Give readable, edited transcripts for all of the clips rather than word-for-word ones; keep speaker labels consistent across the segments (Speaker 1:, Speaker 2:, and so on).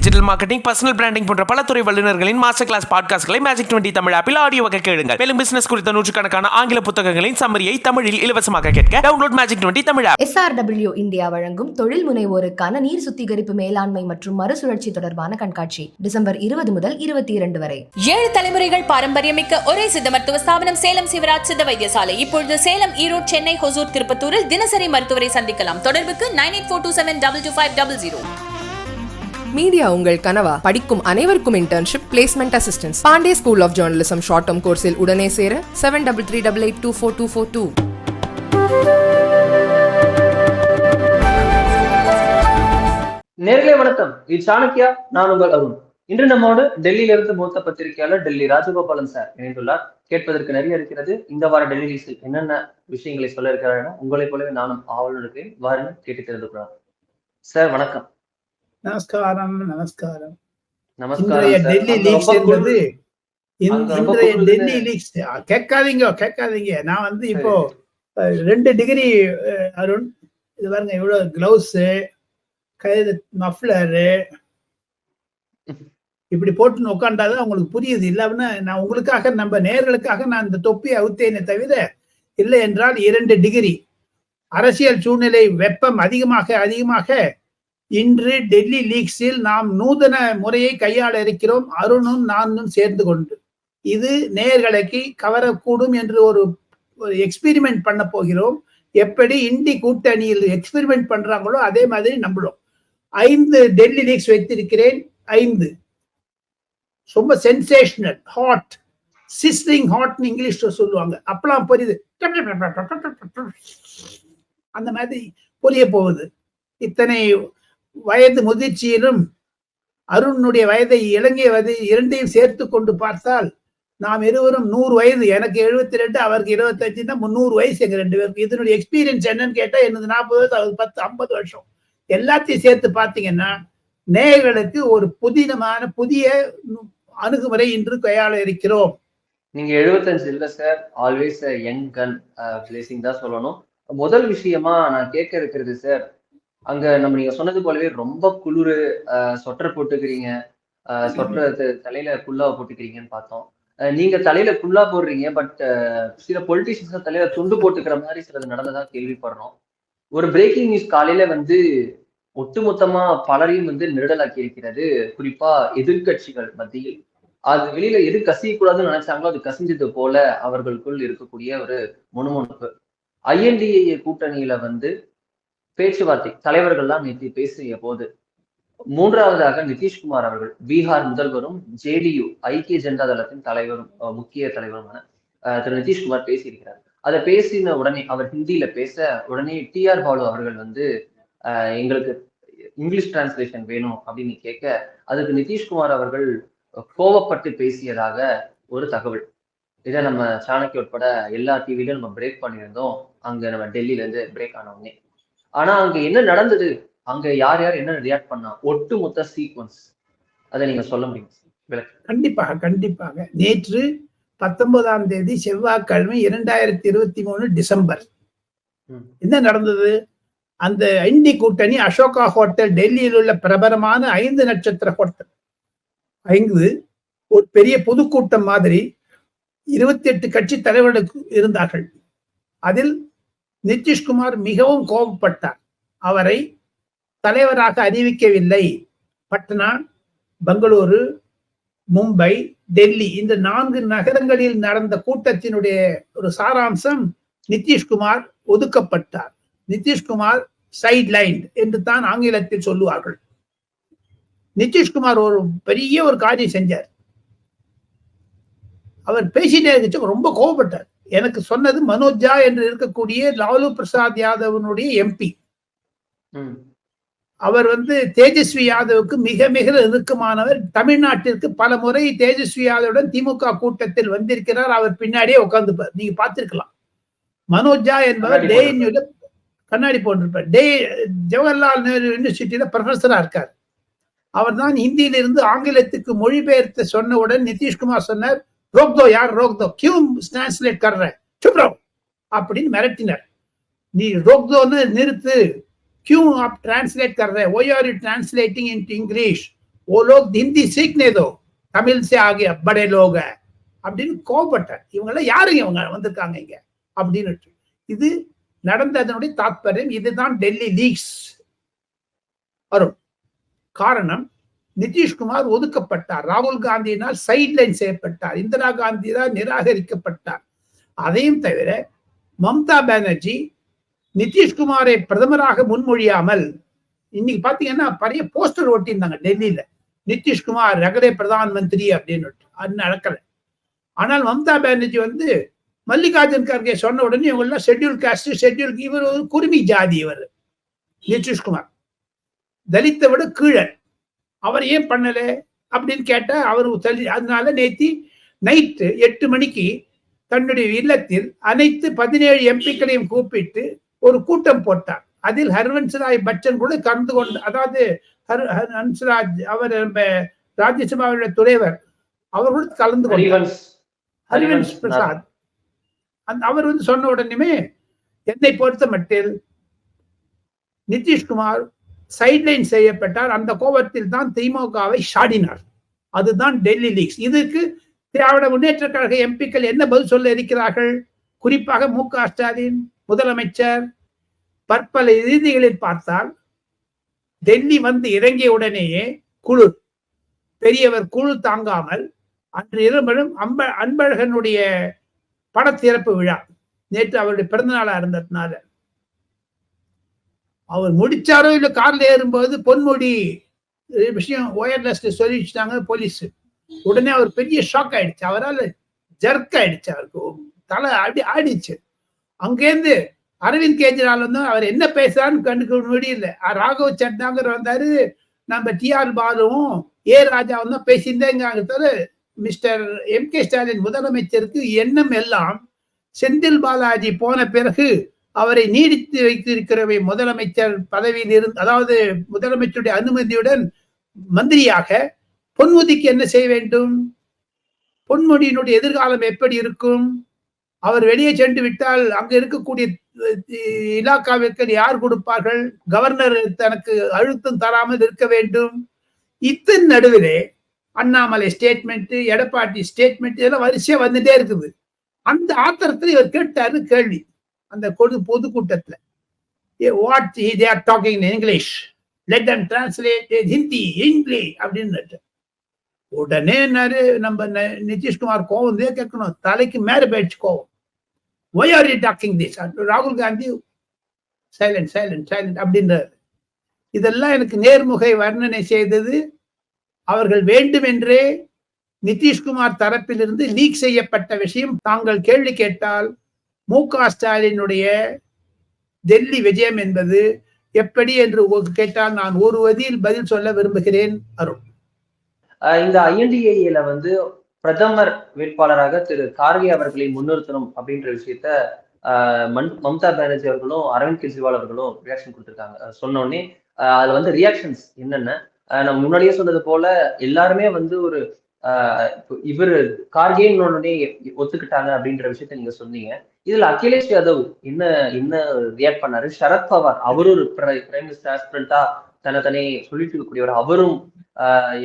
Speaker 1: Digital marketing, personal branding போன்ற பல துறை வல்லுநர்களின் மாஸ்டர் கிளாஸ் பாட்காஸ்ட்களை Magic 20 தமிழ் ஆப்பில் ஆடியோவாக கேளுங்கள். மேலும் பிசினஸ் குறித்த நூற்றுக்கணக்கான ஆங்கில புத்தகங்களின் சம்மரியை தமிழில் இலவசமாக கேட்க download Magic 20 Tamil app.
Speaker 2: SRW India வழங்கும் தொழில் முனைவோருக்கான நீர் சுத்திகரிப்பு மேலாண்மை மற்றும் மறுசுழற்சி தொடர்பான கண்காட்சி டிசம்பர் 20 முதல் 22 வரை.
Speaker 3: 7 தலைமுறைகள் பாரம்பரியமிக்க ஒரே சித்த மருத்துவ ஸ்தாபனம் சேலம் சிவராஜ் சித்த வைத்தியசாலை. இப்பொழுது சேலம், ஈரோடு, சென்னை, ஹொசூர், திருப்பத்தூரில் தினசரி மருத்துவரை சந்திக்கலாம். தொடர்புக்கு 9842722500.
Speaker 4: மீடியா உங்கள் கனவா? படிக்கும் அனைவருக்கும் internship, placement assistance. Pandey School of Journalism short term கோர்ஸில் உடனே சேர 7338824242.
Speaker 5: நேர்களே வணக்கம், இது சாணக்கியா. நான் உங்கள் அருண். இன்று நம்மோடு டெல்லியிலிருந்து மூத்த பத்திரிகையாளர் டெல்லி ராஜகோபாலன் சார் இணைந்துள்ளார். கேட்பதற்கு நிறைய இருக்கிறது. இந்த வார டெல்லி நியூஸில் என்னென்ன விஷயங்களை சொல்ல இருக்கிறார், உங்களை போலவே நானும் ஆவலுடன் இருக்கிறேன். வாருங்கள், கேட்டு தெரிந்து கொள்ளலாம். சார் வணக்கம்.
Speaker 6: நமஸ்காரம். நமஸ்காரம்.
Speaker 5: நமஸ்காரம்.
Speaker 6: டெல்லி லீக்ஸ் என்பது இன்றைய டெல்லி லீக்ஸ் கேட்காதீங்க. நான் இப்போ 2 டிகிரி அருண், இது பாருங்க, இவ்வளவு கிளவுஸ், கைது மஃப்ளரு இப்படி போட்டுன்னு உட்காண்டாதான் உங்களுக்கு புரியுது. இல்லைன்னா நான் உங்களுக்காக, நம்ம நேயர்களுக்காக நான் இந்த தொப்பியை அவுத்தேனே தவிர, இல்லை என்றால் 2 டிகிரி அரசியல் சூழ்நிலை வெப்பம் அதிகமாக இன்று டெல்லி லீக்ஸில் நாம் நூதன முறையை கையாள இருக்கிறோம், அருணும் நானும் சேர்ந்து கொண்டு. இது நேயர்களுக்கு கவரக்கூடும் என்று ஒரு எக்ஸ்பெரிமெண்ட் பண்ண போகிறோம். எப்படி இந்தி கூட்டணியில் எக்ஸ்பெரிமெண்ட் பண்றாங்களோ அதே மாதிரி நம்மளும் 5 டெல்லி லீக்ஸ் வைத்திருக்கிறேன். 5 ரொம்ப சென்சேஷனல், ஹாட், சிஸ்லிங் ஹாட்னு இங்கிலீஷ்ல சொல்லுவாங்க. அப்பெல்லாம் பொரியுது, அந்த மாதிரி பொரிய போகுது. இத்தனை வயது முதிர்ச்சியிலும் அருணுடைய வயதை, இலங்கை வயதை இரண்டையும் சேர்த்து கொண்டு பார்த்தால் நாம் இருவரும் 100 வயது. எனக்கு 72, அவருக்கு 25, 300 வயசு எங்க 2 பேருக்கு. இதனுடைய எக்ஸ்பீரியன்ஸ் என்னன்னு கேட்டா, என்னது 40 வயசு, அவருக்கு 10, 50 வருஷம். எல்லாத்தையும் சேர்த்து பார்த்தீங்கன்னா நேயர்களுக்கு ஒரு புதிய அணுகுமுறை இன்று கையாள இருக்கிறோம்.
Speaker 5: நீங்க 75 இல்ல சார், ஆல்வேஸ் யங் கன் பிளேசிங் தான் சொல்லணும். முதல் விஷயமா நான் கேட்க இருக்கிறது சார், அங்க நீங்க சொன்னது போலவே ரொம்ப குளிர், சொட்டர் போட்டுக்கிறீங்க, சொட்டர் தலையில குல்லா போட்டுக்கிறீங்கன்னு பார்த்தோம். நீங்க தலையில குல்லா போடுறீங்க, பட் சில பொலிட்டிஷியன்ஸ் தலையில துண்டு போட்டுக்கிற மாதிரி சிலது நடந்ததா கேள்விப்படுறோம். ஒரு பிரேக்கிங் நியூஸ் காலையில ஒட்டுமொத்தமா பலரையும் நெருடலாக்கி இருக்கிறது, குறிப்பா எதிர்கட்சிகள் மத்தியில். அது வெளியில எது கசியக்கூடாதுன்னு நினைச்சாங்களோ அது கசிஞ்சது போல அவர்களுக்குள் இருக்கக்கூடிய ஒரு முணுமுணுப்பு. INDA கூட்டணியில பேச்சுவார்த்தை தலைவர்கள்லாம் நேற்று பேசிய போது, 3வதாக நிதிஷ்குமார் அவர்கள், பீகார் முதல்வரும் JDU ஐக்கிய ஜனதா தளத்தின் தலைவரும் முக்கிய தலைவருமான திரு நிதிஷ்குமார் பேசியிருக்கிறார். அதை பேசின உடனே, அவர் ஹிந்தியில பேச உடனே TR பாலு அவர்கள் எங்களுக்கு இங்கிலீஷ் டிரான்ஸ்லேஷன் வேணும் அப்படின்னு கேட்க, அதுக்கு நிதிஷ்குமார் அவர்கள் கோவப்பட்டு பேசியதாக ஒரு தகவல். இதை நம்ம சாணக்கிய உட்பட எல்லா டிவிலையும் நம்ம பிரேக் பண்ணியிருந்தோம், அங்க நம்ம டெல்லியில இருந்து பிரேக் ஆன உடனே. ஆனா அங்க என்ன நடந்தது, அங்க யார் என்ன ரியாக்ட் பண்ணா, ஒட்டுமொத்த சீக்வன்ஸ் அதை நீங்க சொல்ல முடியும்?
Speaker 6: கண்டிப்பாக நேற்று 19ஆம் தேதி செவ்வாய்க்கிழமை 2023 டிசம்பர் என்ன நடந்தது? அந்த இந்தி கூட்டணி அசோகா ஹோட்டல், டெல்லியில் உள்ள பிரபலமான 5 நட்சத்திர ஹோட்டல், 5 ஒரு பெரிய பொதுக்கூட்டம் மாதிரி 28 கட்சி தலைவர்களுக்கு இருந்தார்கள். அதில் நிதிஷ்குமார் மிகவும் கோபப்பட்டார். அவரை தலைவராக அறிவிக்கவில்லை. பட்னா, பெங்களூரு, மும்பை, டெல்லி இந்த 4 நகரங்களில் நடந்த கூட்டத்தினுடைய ஒரு சாராம்சம், நிதிஷ்குமார் ஒதுக்கப்பட்டார். நிதிஷ்குமார் சைட் லைன் என்று தான் ஆங்கிலத்தில் சொல்லுவார்கள். நிதிஷ்குமார் ஒரு பெரிய ஒரு காரியம் செஞ்சார். அவர் பேசிட்டே இருந்துச்சு, ரொம்ப கோபப்பட்டார். எனக்கு சொன்னது மனோஜா என்று இருக்கக்கூடிய லாலு பிரசாத் யாதவனுடைய MP. அவர் தேஜஸ்வி யாதவுக்கு மிக மிக நெருக்கமானவர். தமிழ்நாட்டிற்கு பல முறை தேஜஸ்வி யாதவுடன் திமுக கூட்டத்தில் வந்திருக்கிறார். அவர் பின்னாடியே உட்கார்ந்துப்பார், நீங்க பார்த்திருக்கலாம். மனோஜா என்பவர் DNUல கண்ணாடி போட்டிருப்பார். ஜவஹர்லால் நேரு யூனிவர்சிட்டியில ப்ரொஃபஸரா இருக்கார். அவர் தான் ஹிந்தியிலிருந்து ஆங்கிலத்துக்கு மொழிபெயர்த்து சொன்னவுடன் நிதிஷ்குமார் சொன்னார், ரோக்தோ யார் ரோக்தோ, கியூ டிரான்ஸ்லேட் கர்ற, சுப் ரஹோ அப்படின்னு மிரட்டினார். நீ ரோக்தோன்னு நிறுத்து, क्यों आप ट्रांसलेट कर रहे हैं, why are you translating into English, ஓ லோக் ஹிந்தி சீக்னே தோ தமிழ் சே ஆகிய படே லோக அப்படின்னு கோபப்பட்டார். இவங்கெல்லாம் யாருங்க இவங்க வந்திருக்காங்க இங்க அப்படின்னு. இது நடந்ததனுடைய தாத்பரியம். இதுதான் டெல்லி லீக்ஸ் வரும் காரணம். நிதிஷ்குமார் ஒதுக்கப்பட்டார், ராகுல் காந்தியினால் சைட்லைன் செய்யப்பட்டார், இந்திரா காந்தியால் நிராகரிக்கப்பட்டார். அதையும் தவிர மம்தா பானர்ஜி நிதிஷ்குமாரை பிரதமராக முன்மொழியாமல், இன்னைக்கு பாத்தீங்கன்னா பெரிய போஸ்டர் ஒட்டியிருந்தாங்க டெல்லியில, நிதிஷ்குமார் ரகலே பிரதான் மந்திரி அப்படின்னு. அது நடக்கல. ஆனால் மம்தா பானர்ஜி வந்து மல்லிகார்ஜுன் கார்கே சொன்ன உடனே இவங்க ஷெட்யூல் காஸ்ட், ஷெட்யூல், இவர் ஒரு குருமி ஜாதி. இவர் நிதிஷ்குமார் தலித்தை விட கீழன். அவர் ஏன் பண்ணல அப்படின்னு கேட்டா அவர் அதனால நேத்தி நைட்டு 8 மணிக்கு தன்னுடைய இல்லத்தில் அனைத்து 17 எம்பிக்களையும் கூப்பிட்டு ஒரு கூட்டம் போட்டார். அதில் ஹர்வன்ஸ்ராய் பச்சன் கூட கலந்து கொண்டு, அதாவது ஹன்ஸ்ராஜ் அவர் ராஜ்யசபாவுடைய துணைவர், அவர்களும் கலந்து கொண்டார். ஹரிவன்ஸ் பிரசாத் அவர் வந்து சொன்ன உடனே என்னை பொறுத்த மட்டில் நிதிஷ்குமார் சைட்லைன் செய்யப்பட்டார். அந்த கோபத்தில் தான் திமுகவை சாடினார். அதுதான் டெல்லி லீக்ஸ். இதுக்கு திராவிட முன்னேற்ற கழக எம்பிக்கள் என்ன பதில் சொல்ல இருக்கிறார்கள்? குறிப்பாக மு.க. ஸ்டாலின் முதலமைச்சர் பற்பல ரீதிகளில் பார்த்தால் டெல்லி வந்து இறங்கிய உடனேயே குழு பெரியவர் குழு தாங்காமல் அன்று இரவும் அன்பழகனுடைய பட திறப்பு விழா, நேற்று அவருடைய பிறந்த நாளா இருந்ததுனால அவர் முடிச்சாரோ இல்ல கார்ல ஏறும்போது பொன்முடி விஷயம் ஒயர்லெஸ்ல சொல்லிட்டாங்க போலீஸ். உடனே அவர் பெரிய ஷாக் ஆயிடுச்சு, அவரால் ஜர்க் ஆயிடுச்சு, அவருக்கு தலை ஆடிச்சு. அங்கேருந்து அரவிந்த் கெஜ்ரிவால் வந்து அவர் என்ன பேசுறான்னு கண்டுக்க முடியல. ராகவ் சட்டாங்கர் வந்தாரு, நம்ம டி.ஆர். பாலுவும் ஏ ராஜாவும் தான் பேசியிருந்தேங்க. Mister MK. ஸ்டாலின் முதலமைச்சருக்கு எண்ணம் எல்லாம் செந்தில் பாலாஜி போன பிறகு அவரை நீடித்து வைத்திருக்கிறவை முதலமைச்சர் பதவியில் இருந்து, அதாவது முதலமைச்சருடைய அனுமதியுடன் மந்திரியாக பொன்முடிக்கு என்ன செய்ய வேண்டும், பொன்முடியினுடைய எதிர்காலம் எப்படி இருக்கும், அவர் வெளியே சென்று விட்டால் அங்க இருக்கக்கூடிய இலாக்காவிற்கு யார் கொடுப்பார்கள், கவர்னர் தனக்கு அழுத்தம் தராமல் இருக்க வேண்டும். இத்தன் நடுவிலே அண்ணாமலை ஸ்டேட்மெண்ட், எடப்பாடி ஸ்டேட்மெண்ட் இதெல்லாம் வரிசையா வந்துட்டே இருக்குது. அந்த ஆத்திரத்தில் இவர் கேட்டாரு கேள்வி அந்த பொதுக்கூட்டத்துல, what they are talking in English, let them translate in Hindi, English அப்படின்னு. உடனே நம்ம நிதிஷ்குமார் கோவம் கேட்கணும், தலைக்கு மேல போயிடுச்சு கோவம். why are you talking this? ராகுல் காந்தி சைலண்ட் சைலண்ட் சைலண்ட் அப்படின்றாரு. இதெல்லாம் எனக்கு நேர்முகை வர்ணனை செய்தது. அவர்கள் வேண்டுமென்றே நிதிஷ்குமார் தரப்பிலிருந்து லீக் செய்யப்பட்ட விஷயம். தாங்கள் கேள்வி கேட்டால் மு.க. ஸ்டாலினுடைய டெல்லி விஜயம் என்பது எப்படி என்று கேட்டால் நான் ஒரு வரியில் பதில் சொல்ல விரும்புகிறேன். அருண்,
Speaker 5: இந்த INDAல வந்து பிரதமர் வேட்பாளராக திரு கார்கே அவர்களை முன்னிறுத்தணும் அப்படின்ற விஷயத்த மம்தா பானர்ஜி அவர்களும் அரவிந்த் கெஜ்ரிவால் அவர்களும் ரியாக்ஷன் கொடுத்திருக்காங்க. சொன்னோடனே அதுல வந்து ரியாக்ஷன்ஸ் என்னென்ன, நம்ம முன்னாடியே சொன்னது போல எல்லாருமே வந்து ஒரு இவர் கார்கேன்னு ஒத்துக்கிட்டாங்க அப்படின்ற விஷயத்த நீங்க சொன்னீங்க. இதுல அகிலேஷ் யாதவ் என்ன ரியாக்ட் பண்ணாரு, சரத் பவார் அவரும் ஒரு பிரைம் மினிஸ்டர் ஆஸ்பிரண்டா தன்னை சொல்லிட்டு இருக்கக்கூடியவர், அவரும்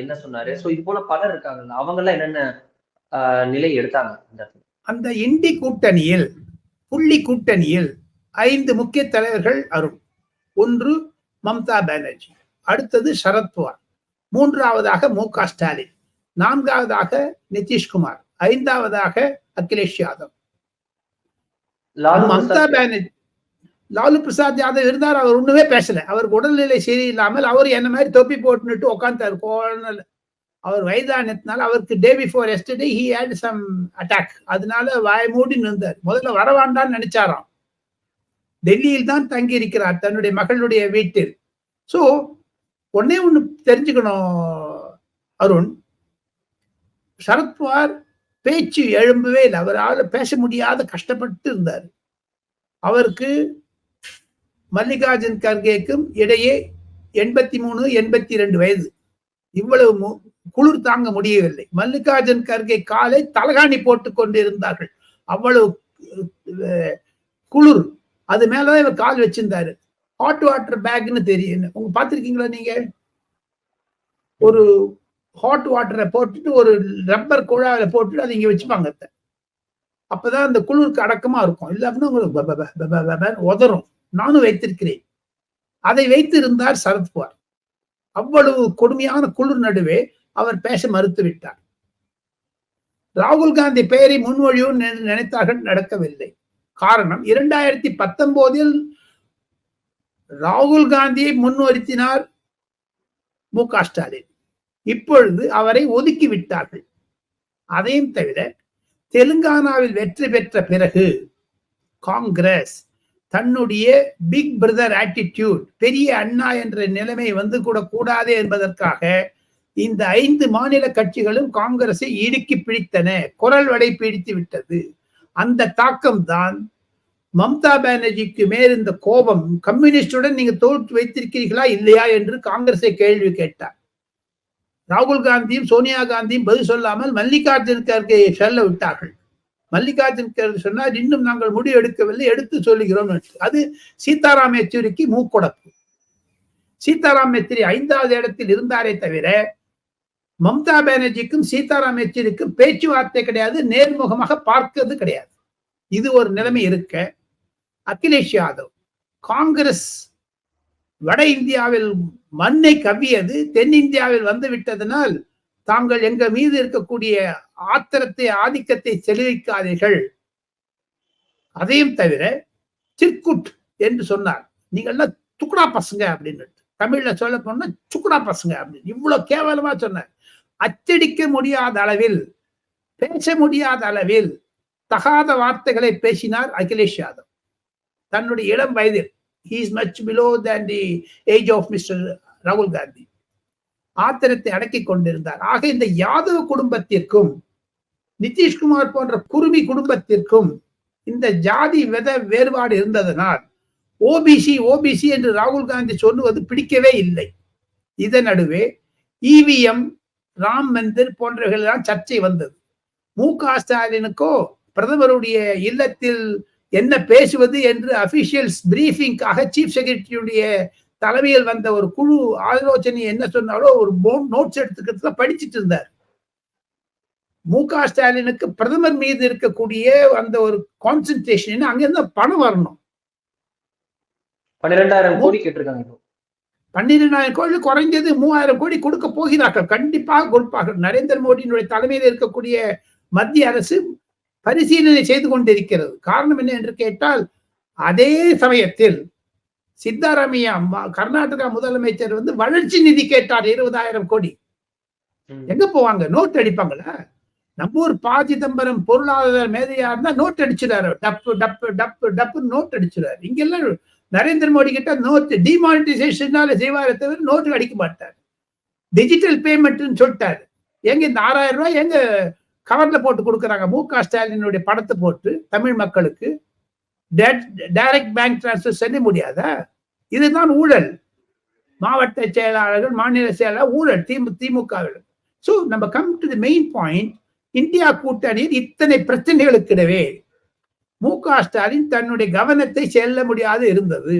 Speaker 5: என்ன சொன்னாரு. சோ இது போல பலர் இருக்காங்க, அவங்க எல்லாம் என்னென்ன நிலை எடுத்தாங்க?
Speaker 6: அந்த இண்டி கூட்டணியில் புள்ளி கூட்டணியில் 5 முக்கிய தலைவர்கள் அருண். ஒன்று மம்தா பானர்ஜி, அடுத்தது சரத்பவார், மூன்றாவதாக மு.க. ஸ்டாலின், நான்காவதாக நிதிஷ்குமார், ஐந்தாவதாக அகிலேஷ் யாதவ். மம்தா பானர்ஜி, லாலு பிரசாத் யாதவ் இருந்தார், அவர் ஒண்ணுமே பேசல. அவருக்கு உடல்நிலை சரியில்லாமல் அவர் என்ன மாதிரி தொப்பி போட்டுட்டு உட்காந்துட்டாரு. அவர் வயதானதுனால அவருக்கு day before yesterday he had some attack, அதனால வாய மூடி நின்றார். முதல்ல வரவாண்டான்னு நினைச்சாராம். டெல்லியில் தான் தங்கி இருக்கிறார் தன்னுடைய மகளுடைய வீட்டில். சோ ஒன்னே ஒண்ணு தெரிஞ்சுக்கணும் அருண், சரத்பவார் பேச்சு எழும்பவே இல்லை, அவரால் பேச முடியாத கஷ்டப்பட்டு இருந்தார். அவருக்கு மல்லிகார்ஜுன் கர்கேக்கும் இடையே 83, 82 வயது. இவ்வளவு குளிர் தாங்க முடியவில்லை. மல்லிகார்ஜுன் கர்கே காலை தலகாணி போட்டுக் கொண்டு இருந்தார்கள், அவ்வளவு குளிர். அது மேலதான் இவர் கால் வச்சிருந்தாரு. ஹாட் வாட்டர் பேக்னு தெரியும், உங்க பாத்திருக்கீங்களா நீங்க? ஒரு ஹாட் வாட்டரை போட்டுட்டு ஒரு ரப்பர் குழாயில போட்டுட்டு அதை இங்க வச்சுப்பாங்க. அப்பதான் அந்த குளிருக்கு அடக்கமா இருக்கும். இல்ல அப்படின்னா உங்களுக்கு உதறும். நானும் வைத்திருக்கிறேன். அதை வைத்து இருந்தார் சரத்பவார். அவ்வளவு கொடுமையான குளிர் நடுவே அவர் பேச மறுத்து விட்டார். ராகுல் காந்தி பெயரை முன்மொழியும் நினைத்தார்கள், நடக்கவில்லை. காரணம் 2019 ராகுல் காந்தியை முன்னிறுத்தினார் மு.க. ஸ்டாலின். இப்பொழுது அவரை ஒதுக்கி விட்டார்கள். அதையும் தவிர தெலுங்கானாவில் வெற்றி பெற்ற பிறகு காங்கிரஸ் தன்னுடைய பிக் பிரதர் ஆட்டிடியூட், பெரிய அண்ணா என்ற நிலைமை வந்து கூட கூடாது என்பதற்காக இந்த 5 மாநில கட்சிகளும் காங்கிரஸை இடுக்கி பிடித்தன, குரல் வடை பிடித்து விட்டது. அந்த தாக்கம் தான் மம்தா பானர்ஜிக்கு மேல் இந்த கோபம். கம்யூனிஸ்டுடன் நீங்க தோற்று வைத்திருக்கிறீர்களா இல்லையா என்று காங்கிரஸை கேள்வி கேட்டார். ராகுல் காந்தியும் சோனியா காந்தியும் பதில் சொல்லாமல் மல்லிகார்ஜுன் கர்கே சொல்ல விட்டார்கள். மல்லிகார்ஜுன் கர்கே சொன்னார், இன்னும் நாங்கள் முடிவு எடுக்கவில்லை, எடுத்து சொல்லுகிறோம். அது சீதாராம் யெச்சூரிக்கு மூக்கொடப்பு. சீதாராம் யெச்சூரி 5வது இடத்தில் இருந்தாரே தவிர மம்தா பானர்ஜிக்கும் சீதாராம் யெச்சூரிக்கும் பேச்சுவார்த்தை கிடையாது, நேர்முகமாக பார்க்கிறது கிடையாது. இது ஒரு நிலைமை இருக்க, அகிலேஷ் யாதவ் காங்கிரஸ் வட இந்தியாவில் மண்ணை கவ்வியது, தென்னிந்தியாவில் வந்து விட்டதனால் தாங்கள் எங்க மீது இருக்கக்கூடிய ஆத்திரத்தை, ஆதிக்கத்தை செலவிக்காதீர்கள். அதையும் தவிர சிற்குட் என்று சொன்னார். நீங்கள்லாம் துக்குடா பசங்க அப்படின்னு, தமிழ்ல சொல்ல போனா சுக்குடா பசங்க அப்படின்னு இவ்வளவு கேவலமா சொன்னார். அச்சடிக்க முடியாத அளவில், பேச முடியாத அளவில் தகாத வார்த்தைகளை பேசினார் அகிலேஷ் யாதவ். தன்னுடைய இளம் வயதில் he is much below than the age of Mr. ராகுல் காந்தி. ஆத்திரத்தை அடக்கிக் கொண்டிருந்தார். ஆக இந்த யாதவ் குடும்பத்திற்கும் நிதிஷ்குமார் போன்ற குருமி குடும்பத்திற்கும் இந்த ஜாதி வேறுபாடு இருந்ததனால் ஓபிசி ஓபிசி என்று ராகுல் காந்தி சொல்லுவது பிடிக்கவே இல்லை. இதன் நடுவே இவிஎம், ராம் மந்திர் போன்றவர்கள் தான் சர்ச்சை வந்தது. மு.க. ஸ்டாலினுக்கோ பிரதமருடைய இல்லத்தில் என்ன பேசுவது என்று அபிஷியல்ஸ் பிரீஃபிங்காக சீஃப் செக்ரட்டரியுடைய தலைமையில் வந்த ஒரு குழு ஆலோசனை என்ன சொன்னாலோ ஒரு நோட்ஸ் எடுத்துக்கிறதுல படிச்சுட்டு இருந்தார். மு.க. ஸ்டாலினுக்கு பிரதமர் மீது இருக்கக்கூடிய அந்த ஒரு கான்சென்ட்ரேஷன், அங்கிருந்து பணம் வரணும்.
Speaker 5: 12,000 கோடி கேட்டிருக்காங்க.
Speaker 6: 12,000 கோடி குறைஞ்சது 3,000 கோடி கொடுக்க போகிறார்கள், கண்டிப்பாக கொடுப்பார்கள். நரேந்திர மோடியினுடைய தலைமையில் இருக்கக்கூடிய மத்திய அரசு பரிசீலனை செய்து கொண்டிருக்கிறது. காரணம் என்ன என்று கேட்டால், அதே சமயத்தில் சித்தாராமையா கர்நாடகா முதலமைச்சர் வந்து வளர்ச்சி நிதி கேட்டார் 20,000 கோடி. எங்க போவாங்க? நோட் அடிப்பாங்களா? நம்ம ஊர் ப. சிதம்பரம் பொருளாதார மேதையா இருந்தா நோட் அடிச்சுறாரு, டப்பு டப்பு டப்பு டப்பு நோட் அடிச்சுறாரு. இங்கெல்லாம் நரேந்திர மோடி கிட்ட நோட் டிமானிட்டைசேஷனால செய்வாரே தவிர நோட்டு அடிக்க மாட்டார். டிஜிட்டல் பேமெண்ட் சொல்லிட்டாரு. எங்க இந்த 6,000 ரூபாய் எங்க கவர்ல போட்டு கொடுக்குறாங்க? மு.க. ஸ்டாலினுடைய படத்தை போட்டு தமிழ் மக்களுக்கு டைரக்ட் பேங்க் டிரான்ஸ்பர் செய்ய முடியாதா? இதுதான் ஊழல். மாவட்ட செயலாளர்கள், மாநில செயலாளர் ஊழல் திமுகவில். சோ நம்ம come to the main point. India கூட்டணியில் இத்தனை பிரச்சனைகளுக்கிடவே மு.க. ஸ்டாலின் தன்னுடைய கவனத்தை செல்ல முடியாது இருந்தது.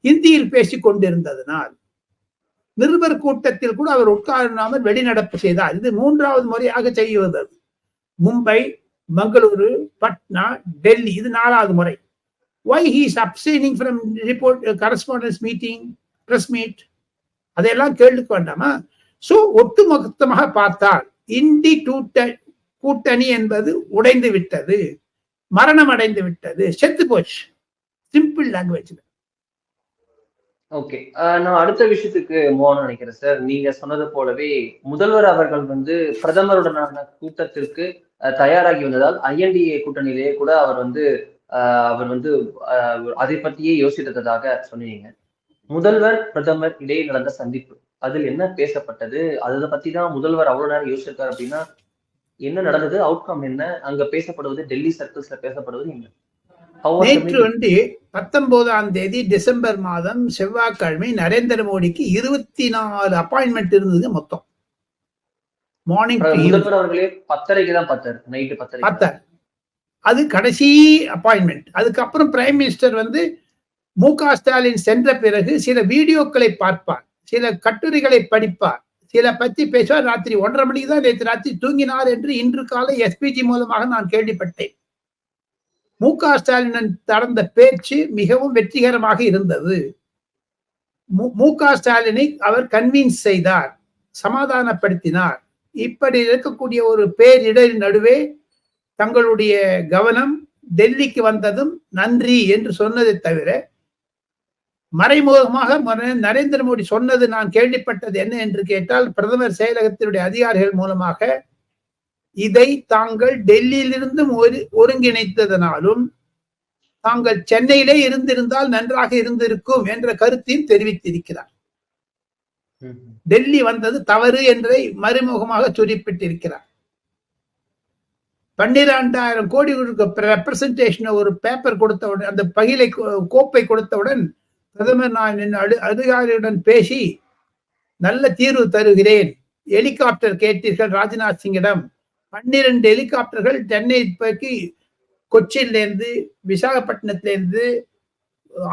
Speaker 6: இந்தியில் பேசிக் கொண்டிருந்ததனால் நிருபர் கூட்டத்தில் கூட அவர் உட்காராமல் வெளிநடப்பு செய்தார். இது 3வது முறையாக செய்வது. மும்பை, மங்களூரு, பட்னா, டெல்லி, இது 4வது முறை. Why he is abstaining from report correspondence meeting, press meet? அதெல்லாம் கேள்விக்கு வேண்டாமா? சோ ஒட்டுமொத்தமாக பார்த்தால் இந்தி கூட்டணி என்பது உடைந்து விட்டது, மரணம் அடைந்து விட்டது, செத்து போச்சு. Simple language.
Speaker 5: ஓகே, நான் அடுத்த விஷயத்துக்கு போகணும்னு நினைக்கிறேன் சார். நீங்க சொன்னது போலவே முதல்வர் அவர்கள் வந்து பிரதமருடனான கூட்டத்திற்கு தயாராகி வந்ததால் INDA கூட்டணியிலேயே கூட அவர் வந்து அதை பற்றியே யோசித்ததாக சொன்னீங்க. முதல்வர் பிரதமர் இடையே நடந்த சந்திப்பு, அதில் என்ன பேசப்பட்டது? அதை பத்தி தான் முதல்வர் அவ்வளவு நேரம் யோசிச்சிருக்காரு அப்படின்னா என்ன நடந்தது? அவுட்கம் என்ன? அங்க பேசப்படுவது, டெல்லி சர்க்கிள்ஸ்ல பேசப்படுவது என்ன?
Speaker 6: நேற்று 19ஆம் தேதி டிசம்பர் மாதம் செவ்வாய்க்கிழமை நரேந்திர மோடிக்கு 24 அப்பாயின்மெண்ட் இருந்தது மொத்தம். மார்னிங்
Speaker 5: முதல்வர் அவர்களே 10:30க்கு தான் பார்த்தாரு, நைட்டு 10:30
Speaker 6: பார்த்தார். அது கடைசி அப்பாயின்மெண்ட். அதுக்கப்புறம் பிரைம் மினிஸ்டர் வந்து மு.க. ஸ்டாலின் சென்ற பிறகு சில வீடியோக்களை பார்ப்பார், சில கட்டுரைகளை படிப்பார், சில பத்தி பேசுவார். ராத்திரி 1:30 மணிக்கு தான் நேற்று ராத்திரி தூங்கினார் என்று இன்று காலை எஸ்பிஜி மூலமாக நான் கேள்விப்பட்டேன். மு.க. ஸ்டாலின் நடந்த பேச்சு மிகவும் வெற்றிகரமாக இருந்தது. மு.க. ஸ்டாலினை அவர் கன்வின்ஸ் செய்தார், சமாதானப்படுத்தினார். இப்படி இருக்கக்கூடிய ஒரு பேரிடரின் நடுவே தங்களுடைய கவனம் டெல்லிக்கு வந்ததும் நன்றி என்று சொன்னதை தவிர, மறைமுகமாக நரேந்திர மோடி சொன்னது நான் கேள்விப்பட்டது என்ன என்று கேட்டால், பிரதமர் செயலகத்தினுடைய அதிகாரிகள் மூலமாக இதை தாங்கள் டெல்லியிலிருந்து ஒருங்கிணைத்ததனாலும் தாங்கள் சென்னையிலே இருந்திருந்தால் நன்றாக இருந்திருக்கும் என்ற கருத்தையும் தெரிவித்திருக்கிறார். டெல்லி வந்தது தவறு என்றை மறைமுகமாக குறிப்பிட்டிருக்கிறார். 12,000 கோடி ரெப்ரசன்டேஷன் ஒரு பேப்பர் கொடுத்தவுடன், அந்த பகிலை கோப்பை கொடுத்தவுடன் பிரதமர் நான் அதிகாரியுடன் பேசி நல்ல தீர்வு தருகிறேன். ஹெலிகாப்டர் கேட்டீர்கள் ராஜ்நாத் சிங்கிடம். 12 ஹெலிகாப்டர்கள் சென்னை கொச்சியிலிருந்து, விசாகப்பட்டினத்திலிருந்து,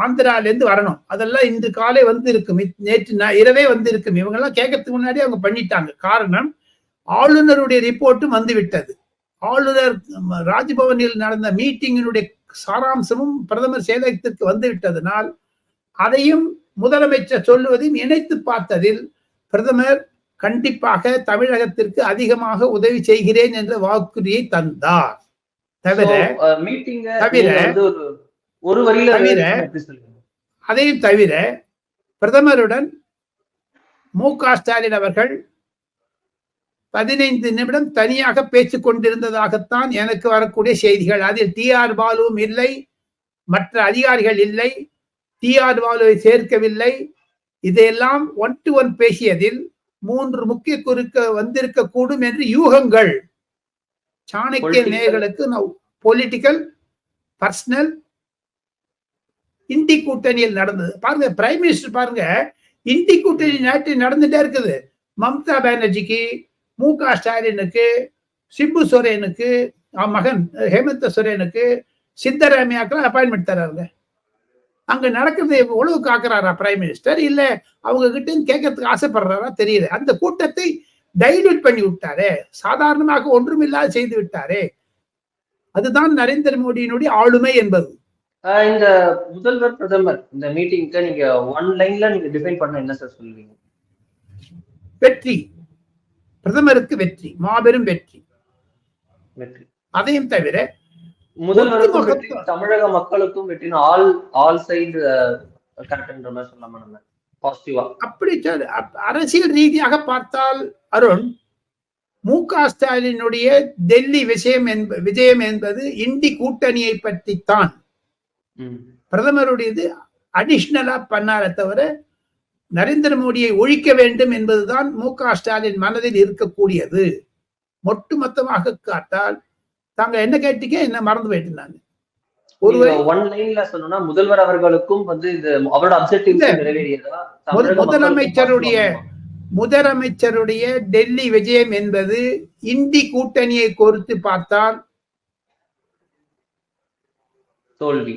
Speaker 6: ஆந்திராலேருந்து வரணும். அதெல்லாம் இன்று காலை வந்து இருக்கும், நேற்று இரவே வந்து இருக்கும். இவங்கெல்லாம் கேட்கறதுக்கு முன்னாடி அவங்க பண்ணிட்டாங்க. காரணம், ஆளுநருடைய ரிப்போர்ட்டும் வந்து விட்டது. ஆளுநர் ராஜ்பவனில் நடந்த மீட்டிங்கினுடைய சாராம்சமும் பிரதமர் செயலகத்திற்கு வந்து விட்டதனால் அதையும் முதலமைச்சர் சொல்லுவதையும் இணைத்து பார்த்ததில் பிரதமர் கண்டிப்பாக தமிழகத்திற்கு அதிகமாக உதவி செய்கிறேன் என்ற வாக்குறுதியை தந்தார். அதையும் தவிர பிரதமருடன் மு.க. ஸ்டாலின் அவர்கள் 15 நிமிடம் தனியாக பேசிக் கொண்டிருந்ததாகத்தான் எனக்கு வரக்கூடிய செய்திகள். அதில் டி.ஆர். பாலுவும் இல்லை, மற்ற அதிகாரிகள் இல்லை, டி.ஆர். பாலுவை சேர்க்கவில்லை. இதையெல்லாம் 1-to-1 பேசியதில் 3 முக்கிய குறுக்க வந்திருக்க கூடும் என்று யூகங்கள் சாணக்கிய நேயர்களுக்கு பொலிட்டிக்கல், பர்சனல், இந்தி கூட்டணியில் நடந்தது. பாருங்க, பிரைம் மினிஸ்டர் பாருங்க, இந்தி கூட்டணி நாட்டில் நடந்துட்டே இருக்குது. மம்தா பானர்ஜிக்கு, மு.க. ஸ்டாலினுக்கு, சிபு சோரேனுக்கு, மகன் ஹேமந்த சோரேனுக்கு, சித்தராமையாக்கெல்லாம் அப்பாயின்மெண்ட் தர்றாங்க. அங்க நடக்கிறது உழவு காக்குறாரா பிரைம் மினிஸ்டர்? இல்ல அவங்க கிட்ட கேட்கறதுக்கு ஆசைப்படுறாரா தெரியல. அந்த கூட்டத்தை டைல்யூட் பண்ணி விட்டாரே, சாதாரணமாக ஒன்றுமில்லாத செய்து விட்டாரே. அதுதான் நரேந்திர மோடியினுடைய ஆளுமை என்பது.
Speaker 5: இந்த முதல்வர் பிரதமர் இந்த மீட்டிங்க்கு நீங்க ஒன் லைன்ல நீங்க டிஃபைன் பண்ண என்ன சார் சொல்லுவீங்க?
Speaker 6: வெற்றி, பிரதமருக்கு வெற்றி, மாபெரும் வெற்றி. அதையும் தவிர
Speaker 5: முதல்வருக்கும் வெற்றி, தமிழக மக்களுக்கும் வெற்றி, ஆல் சைடு கரெக்ட்ன்ற மாதிரி சொல்லாம நம்ம பாசிட்டிவா
Speaker 6: அப்படி அரசியல் ரீதியாக பார்த்தால் அருண், மு.க. ஸ்டாலினுடைய டெல்லி விஜயம் என்பது இந்தி கூட்டணியை பற்றித்தான். பிரதமருடையது அடிஷனலா பண்ணாரே தவிர நரேந்திர மோடியை ஒழிக்க வேண்டும் என்பதுதான் மு.க. ஸ்டாலின் மனதில் இருக்கக்கூடியது. ஒட்டுமொத்தமாக காட்டால் தாங்க என்ன கேட்டீங்க, என்ன மறந்து போயிட்டு நான்
Speaker 5: ஒன் லைன்ல சொன்னா முதல்வர் அவர்களுக்கும் வந்து இது அவரோட அப்ஜெக்டிவ் நிறைவேறியதா?
Speaker 6: முதலமைச்சருடைய டெல்லி விஜயம் என்பது இந்தி கூட்டணியை பொறுத்து பார்த்தால்
Speaker 5: தோல்வி,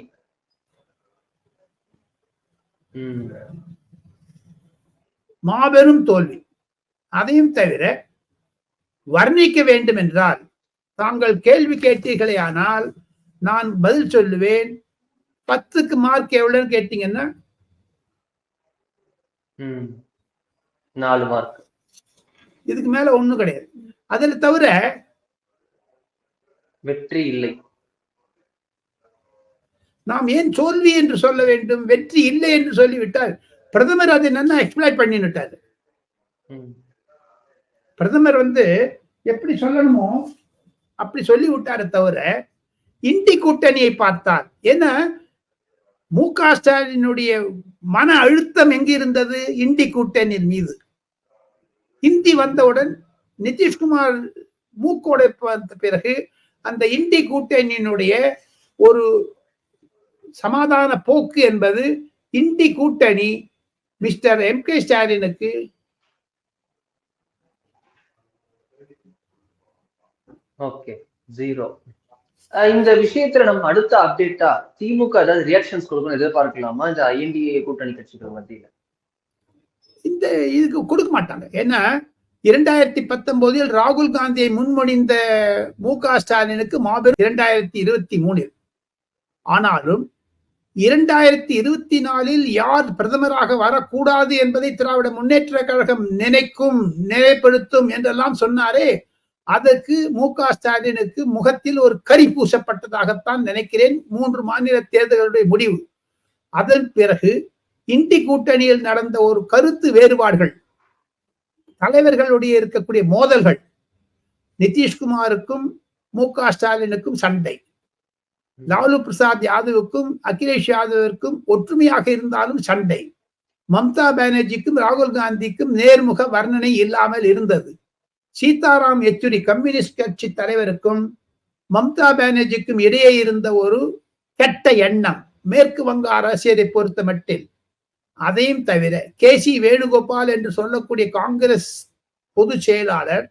Speaker 6: மாபெரும் தோல்வி. அதையும் தவிர வர்ணிக்க வேண்டும் என்றால், தாங்கள் கேள்வி கேட்டீர்களே ஆனால் நான் பதில் சொல்லுவேன். 10க்கு மார்க் எவ்வளவுன்னு கேட்டீங்கன்னா
Speaker 5: 4 மார்க்.
Speaker 6: இதுக்கு மேல ஒண்ணும் கிடையாது. அதுல தவிர
Speaker 5: வெற்றி இல்லை.
Speaker 6: நாம் ஏன் தோல்வி என்று சொல்ல வேண்டும்? வெற்றி இல்லை என்று சொல்லிவிட்டால் பிரதமர் அதை நல்லா எக்ஸ்பிளைன் பண்ணிவிட்டாரு. பிரதமர் வந்து எப்படி சொல்லணுமோ அப்படி சொல்லி விட்டாரு தவிர இந்தி கூட்டணியை பார்த்தால், ஏன்னா மு.க. ஸ்டாலினுடைய மன அழுத்தம் எங்க இருந்தது? இந்தி கூட்டணியின் மீது. இந்தி வந்தவுடன் நிதிஷ்குமார் மூக்கோட பார்த்த பிறகு அந்த இந்தி கூட்டணியினுடைய ஒரு சமாதான போக்கு என்பது இந்தி கூட்டணி மிஸ்டர் எம்.கே. ஸ்டாலினுக்கு
Speaker 5: ஓகே 0. இந்த விஷயத்துல நம்ம அடுத்த அப்டேட்டா திமுக ஏதாவது ரியாக்ஷன்ஸ் கொடுக்கணும் எதிர்பார்க்கலாமா இந்த ஐஎன்டிஏ கூட்டணி கட்சிகள் மத்தியில?
Speaker 6: இந்த இந்த இதுக்கு கொடுக்க மாட்டாங்க. ஏன்னா 2019 ராகுல் காந்தியை முன்மொழிந்த மு.க. ஸ்டாலினுக்கு மாபெரும் 2023. ஆனாலும் 2024 யார் பிரதமராக வரக்கூடாது என்பதை திராவிட முன்னேற்ற கழகம் நினைப்படுத்தும் என்றெல்லாம் சொன்னாரே, அதற்கு மு.க. ஸ்டாலினுக்கு முகத்தில் ஒரு கரி பூசப்பட்டதாகத்தான் நினைக்கிறேன் 3 மாநில தேர்தல்களுடைய முடிவு. அதன் பிறகு இண்டி கூட்டணியில் நடந்த ஒரு கருத்து வேறுபாடுகள், தலைவர்களுடைய இருக்கக்கூடிய மோதல்கள், நிதிஷ்குமாருக்கும் மு.க. ஸ்டாலினுக்கும் சண்டை, லாலு பிரசாத் யாதவுக்கும் அகிலேஷ் யாதவிற்கும் ஒற்றுமையாக இருந்தாலும் சண்டை, மம்தா பானர்ஜிக்கும் ராகுல் காந்திக்கும் நேர்முக வர்ணனை இல்லாமல் இருந்தது, சீதாராம் யெச்சூரி கம்யூனிஸ்ட் கட்சி தலைவருக்கும் மம்தா பானர்ஜிக்கும் இடையே இருந்த ஒரு கெட்ட எண்ணம் மேற்கு வங்க அரசியலை பொறுத்த மட்டில். அதையும் தவிர கே.சி. வேணுகோபால் என்று சொல்லக்கூடிய காங்கிரஸ் பொதுச் செயலாளர்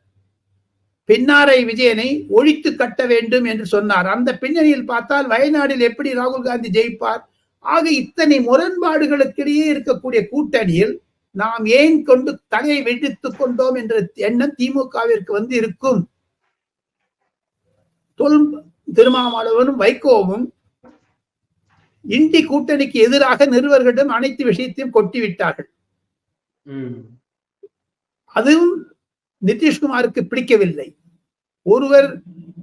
Speaker 6: பின்னாரை விஜயனை ஒழித்து கட்ட வேண்டும் என்று சொன்னார். அந்த பின்னணியில் பார்த்தால் வயநாடில் எப்படி ராகுல் காந்தி ஜெயிப்பார்? ஆக இத்தனை முரண்பாடுகளுக்கிடையே இருக்கக்கூடிய கூட்டணியில் நாம் ஏன் கொண்டு தலையை வெடித்துக் கொண்டோம் என்ற எண்ணம் திமுகவிற்கு வந்து இருக்கும். திருமாவளவனும் வைகோவும் இண்டி கூட்டணிக்கு எதிராக நிருபர்களிடம் அனைத்து விஷயத்தையும் கொட்டிவிட்டார்கள். அதுவும் நிதிஷ்குமாருக்கு பிடிக்கவில்லை. ஒருவர்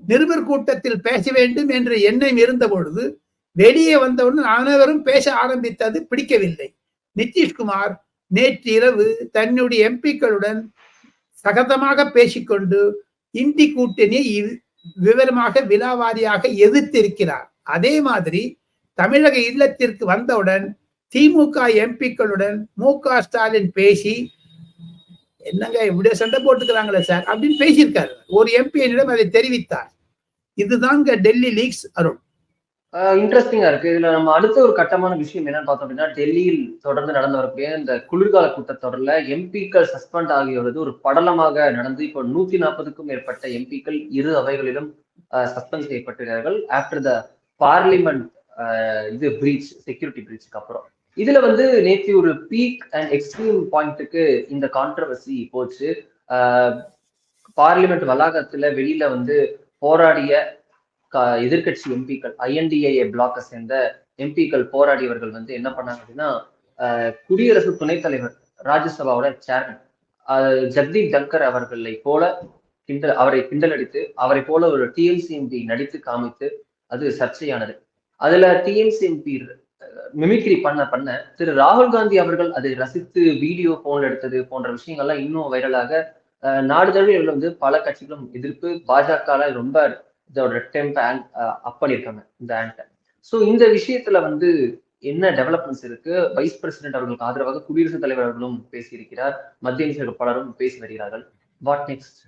Speaker 6: நிருபர் கூட்டத்தில் பேச வேண்டும் என்ற எண்ணம் இருந்த பொழுது வெளியே வந்தவுடன் அனைவரும் பேச ஆரம்பித்தது பிடிக்கவில்லை. நிதிஷ்குமார் நேற்று இரவு தன்னுடைய எம்பிக்களுடன் சகதமாக பேசிக்கொண்டு இந்தி கூட்டணியை விவரமாக விலாவாரியாக எதிர்த்திருக்கிறார். அதே மாதிரி தமிழக இல்லத்திற்கு வந்தவுடன் திமுக எம்பிக்களுடன் மு.க. ஸ்டாலின் பேசி, என்னங்க இப்படியே சண்டை போட்டுக்கிறாங்களே சார் அப்படின்னு பேசியிருக்காரு. ஒரு எம்பியினிடம் அதை தெரிவித்தார். இதுதாங்க டெல்லி லீக்ஸ். அருண்,
Speaker 5: இன்ட்ரெஸ்டிங்கா இருக்கு. இதுல நம்ம அடுத்த ஒரு கட்டமான விஷயம் என்னன்னு பார்த்தோம் அப்படின்னா, டெல்லியில் தொடர்ந்து நடந்து வரக்கூடிய இந்த குளிர்கால கூட்டத்தொடர்ல எம்பிக்கள் சஸ்பெண்ட் ஆகியுள்ளது ஒரு படலமாக நடந்து இப்போ 140க்கும் மேற்பட்ட எம்பிக்கள் இரு அவைகளிலும் சஸ்பெண்ட் செய்யப்பட்டிருக்கிறார்கள் ஆஃப்டர் த பார்லிமெண்ட் இது பிரீச், செக்யூரிட்டி பிரீச்சுக்கு அப்புறம். இதுல வந்து நேற்று ஒரு பீக் அண்ட் எக்ஸ்ட்ரீம் பாயிண்ட்டுக்கு இந்த கான்ட்ரவர்சி போச்சு. பார்லிமெண்ட் வளாகத்துல வெளியில வந்து போராடிய எதிர்கட்சி எம்பிக்கள், ஐஎன்டிஏ பிளாக்கை சேர்ந்த எம்பிக்கள் போராடியவர்கள் வந்து என்ன பண்ணாங்க அப்படின்னா, குடியரசு துணைத் தலைவர் ராஜ்யசபாவோட சேர்மன் ஜெகதீப் தங்கர் அவர்களை போல அவரை கிண்டலடித்து அவரை போல ஒரு டிஎம்சி எம்பி நடித்து காமித்து அது சர்ச்சையானது. அதுல டிஎம்சி எம்பி மிமிக்ரி பண்ண திரு ராகுல் காந்தி அவர்கள் அதை ரசித்து வீடியோ போன் எடுத்தது போன்ற விஷயங்கள்லாம் இன்னும் வைரலாக நாடு தழுவிய வந்து பல கட்சிகளும் எதிர்ப்பு, பாஜக ரொம்ப இதோட டெம்ப் அப் பண்ணியிருக்காங்க இந்த ஆண்ட. ஸோ இந்த விஷயத்துல வந்து என்ன டெவலப்மெண்ட்ஸ் இருக்கு? வைஸ் பிரசிடென்ட் அவர்களுக்கு ஆதரவாக குடியரசுத் தலைவர் அவர்களும் பேசியிருக்கிறார், மத்திய அமைச்சர்கள் பலரும் பேசி வருகிறார்கள். What next?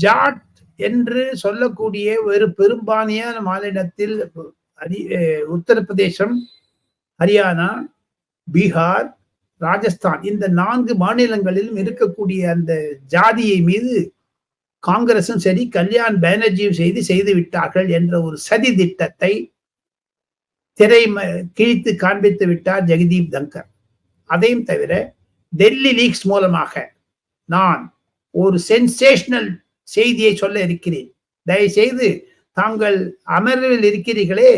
Speaker 6: ஜாட் என்று சொல்லக்கூடிய ஒரு பெரும்பான்மையான மாநிலத்தில் உத்தரப்பிரதேசம், ஹரியானா, பீகார், ராஜஸ்தான் இந்த 4 மாநிலங்களிலும் இருக்கக்கூடிய அந்த ஜாதியை மீது காங்கிரசும் சரி கல்யாண் பானர்ஜியும் செய்து விட்டார்கள் என்ற ஒரு சதி திட்டத்தை கிழித்து காண்பித்து விட்டார் ஜெகதீப் தங்கர். அதையும் தவிர டெல்லி லீக்ஸ் மூலமாக நான் ஒரு சென்சேஷனல் செய்தியை சொல்ல இருக்கிறேன். தயவுசெய்து தாங்கள் அமர்வில் இருக்கிறீர்களே,